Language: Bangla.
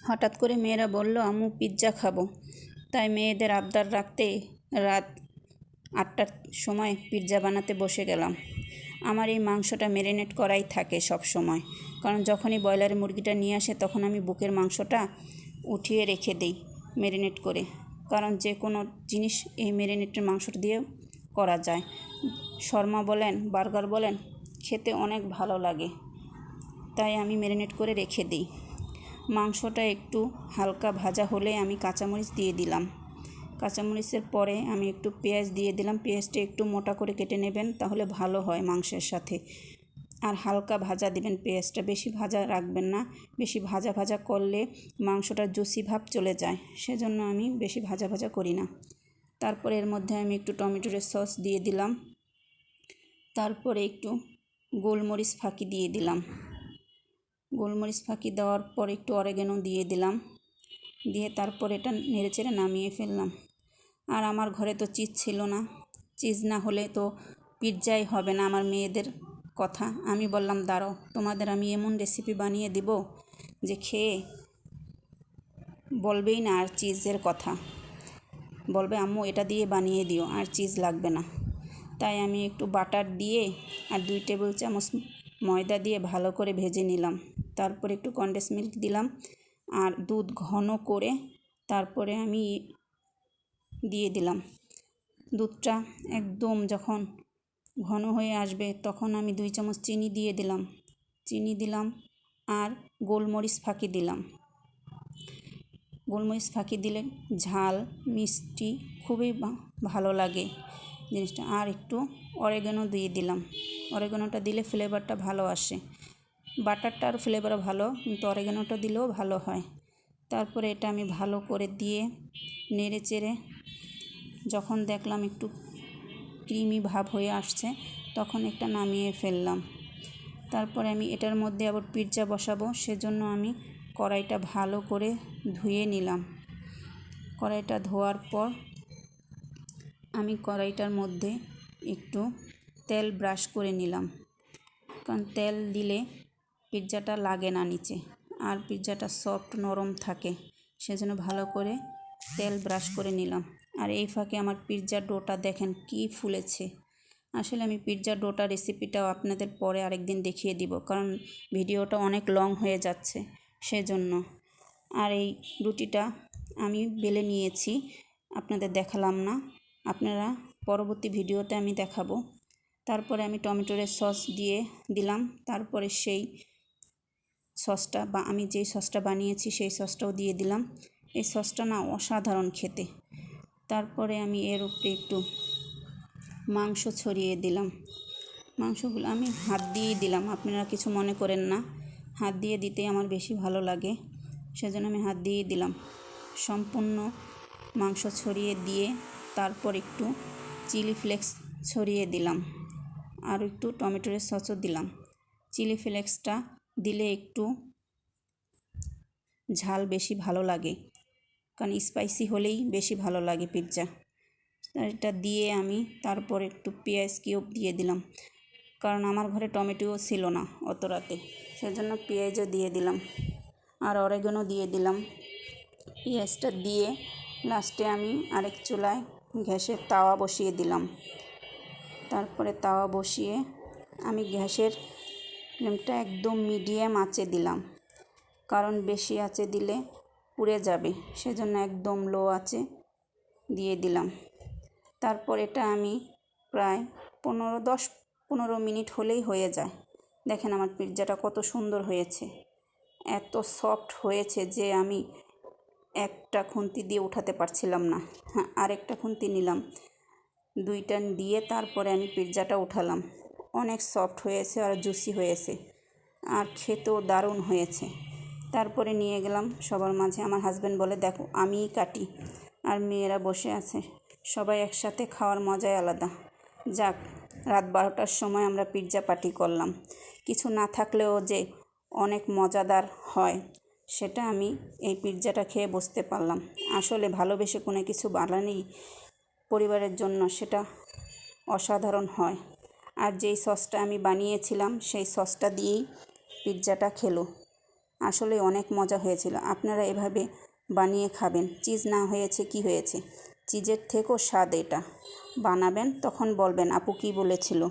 হঠাৎ করে মেয়েরা বলল আম্মু পিৎজা খাবো। তাই মেয়েদের আবদার রাখতে রাত 8টার সময় পিৎজা বানাতে বসে গেলাম। আমার এই মাংসটা ম্যারিনেট করাই থাকে সব সময়, কারণ যখনই ব্রয়লারের মুরগিটা নিয়ে আসে তখন আমি বুকের মাংসটা উঠিয়ে রেখে দিই ম্যারিনেট করে, কারণ যে কোনো জিনিস এই ম্যারিনেটের মাংসটা দিয়েও করা যায়। শর্মা বলেন, বার্গার বলেন, খেতে অনেক ভালো লাগে, তাই আমি ম্যারিনেট করে রেখে দিই। মাংসটা একটু হালকা ভাজা হলে আমি কাঁচামরিচ দিয়ে দিলাম। কাঁচামরিচের পরে আমি একটু পেঁয়াজ দিয়ে দিলাম। পেঁয়াজটা একটু মোটা করে কেটে নেবেন, তাহলে ভালো হয় মাংসের সাথে। আর হালকা ভাজা দিবেন পেঁয়াজটা, বেশি ভাজা রাখবেন না। বেশি ভাজা ভাজা করলে মাংসটার জুসি ভাব চলে যায়, সেজন্য আমি বেশি ভাজা ভাজা করি না। তারপরে এর মধ্যে আমি একটু টমেটোর সস দিয়ে দিলাম। তারপরে একটু গোলমরিচ ফাঁকি দিয়ে দিলাম। গোলমরিচ ফাঁকি দেওয়ার পর একটু অরিগানো দিয়ে দিলাম, দিয়ে তারপর এটা নেড়েচেড়ে নামিয়ে ফেললাম। আর আমার ঘরে তো চিজ ছিল না, চিজ না হলে তো পিৎজাই হবে না আমার মেয়েদের কথা। আমি বললাম দাঁড়াও, তোমাদের আমি এমন রেসিপি বানিয়ে দিব যে খেয়ে বলবেই না আর চিজের কথা, বলবে আম্মু এটা দিয়ে বানিয়ে দিও, আর চিজ লাগবে না। তাই আমি একটু বাটার দিয়ে আর 2 টেবিল চামচ ময়দা দিয়ে ভালো করে ভেজে নিলাম। তারপর একটু কনডেন্স মিল্ক দিলাম আর দুধ ঘন করে তারপরে আমি দিয়ে দিলাম। দুধটা একদম যখন ঘন হয়ে আসবে তখন আমি 2 চামচ চিনি দিয়ে দিলাম আর গোলমরিচ ফাঁকি দিলাম। গোলমরিচ ফাঁকি দিলে ঝাল মিষ্টি খুবই ভালো লাগে জিনিসটা। আর একটু অরিগানো দিয়ে দিলাম। অরিগানোটা দিলে ফ্লেভারটা ভালো আসে। বাটারটার ফ্লেভারও ভালো, কিন্তু অরিগানোটা দিলেও ভালো হয়। তারপরে এটা আমি ভালো করে দিয়ে নেড়ে চেড়ে যখন দেখলাম একটু ক্রিমি ভাব হয়ে আসছে তখন একটা নামিয়ে ফেললাম। তারপরে আমি এটার মধ্যে আবার পিৎজা বসাবো, সেজন্য আমি কড়াইটা ভালো করে ধুয়ে নিলাম। কড়াইটা ধোয়ার পর আমি কড়াইটার মধ্যে একটু তেল ব্রাশ করে নিলাম, কারণ তেল দিলে পিৎজাটা লাগে না নিচে, আর পিৎজাটা সফট নরম থাকে, সেজন্য ভালো করে তেল ব্রাশ করে নিলাম। আর এই ফাঁকে আমার পিৎজার ডোটা দেখেন কি ফুলেছে। আসলে আমি পিৎজার ডোটা রেসিপিটাও আপনাদের পরে আরেকদিন দেখিয়ে দিব, কারণ ভিডিওটা অনেক লং হয়ে যাচ্ছে সেজন্য। আর এই রুটিটা আমি বেলে নিয়েছি, আপনাদের দেখালাম না, আপনারা পরবর্তী ভিডিওতে আমি দেখাবো। তারপরে আমি টমেটোর সস দিয়ে দিলাম। তারপরে সেই সসটা আমি যেই সসটা বানিয়েছি সেই সসটাও দিয়ে দিলাম। এই সসটা না অসাধারণ খেতে। তারপরে আমি এর উপরে একটু মাংস ছড়িয়ে দিলাম। মাংসগুলো আমি হাত দিয়ে দিলাম, আপনারা কিছু মনে করেন না, হাত দিয়ে দিতে আমার বেশি ভালো লাগে, সেজন্য আমি হাত দিয়ে দিলাম। সম্পূর্ণ মাংস ছড়িয়ে দিয়ে তারপর একটু চিলি ফ্লেক্স ছড়িয়ে দিলাম, আর একটু টমেটোর সসও দিলাম। চিলি ফ্লেক্সটা দিলে একটু ঝাল বেশি ভালো লাগে, কারণ স্পাইসি হলেই বেশি ভালো লাগে পিৎজা। এটা দিয়ে আমি তারপর একটু পেঁয়াজ কিউব দিয়ে দিলাম, কারণ আমার ঘরে টমেটোও ছিল না অত রাতে, সেজন্য পেঁয়াজও দিয়ে দিলাম আর অরিগানো দিয়ে দিলাম। পেঁয়াজটা দিয়ে লাস্টে আমি আরেক চুলায় গ্যাসের তাওয়া বসিয়ে দিলাম। তারপরে তাওয়া বসিয়ে আমি গ্যাসের ফ্লেমটা একদম মিডিয়াম আঁচে দিলাম, কারণ বেশি আঁচে দিলে পুড়ে যাবে, সেজন্য একদম লো আঁচে দিয়ে দিলাম। তারপর এটা আমি প্রায় 10-15 মিনিট হলেই হয়ে যায়। দেখেন আমার পিৎজাটা কত সুন্দর হয়েছে, এত সফট হয়েছে যে আমি একটা খুন্তি দিয়ে উঠাতে পারছিলাম না। হ্যাঁ, আরেকটা খুন্তি নিলাম, 2টা দিয়ে তারপরে আমি পিৎজাটা উঠালাম। অনেক সফট হয়েছে আর জুসি হয়েছে, আর খেতেও দারুণ হয়েছে। তারপরে নিয়ে গেলাম সবার মাঝে। আমার হাজব্যান্ড বলে দেখো আমিই কাটি, আর মেয়েরা বসে আছে, সবাই একসাথে খাওয়ার মজাই আলাদা। যাক, রাত 12টার সময় আমরা পিৎজা পার্টি করলাম। কিছু না থাকলেও যে অনেক মজাদার হয় সেটা আমি এই পিৎজাটা খেয়ে বুঝতে পারলাম। আসলে ভালোবেসে কোনো কিছু বানালেই পরিবারের জন্য সেটা অসাধারণ হয়। আর যেই সসটা আমি বানিয়েছিলাম সেই সসটা দিয়েই পিৎজাটা খেলো। আসলে অনেক মজা হয়েছিল। আপনারা এভাবে বানিয়ে খাবেন। চিজ না হয়েছে কি হয়েছে, চিজের থেকেও স্বাদ এটা। বানাবেন তখন বলবেন আপু কী বলেছিল।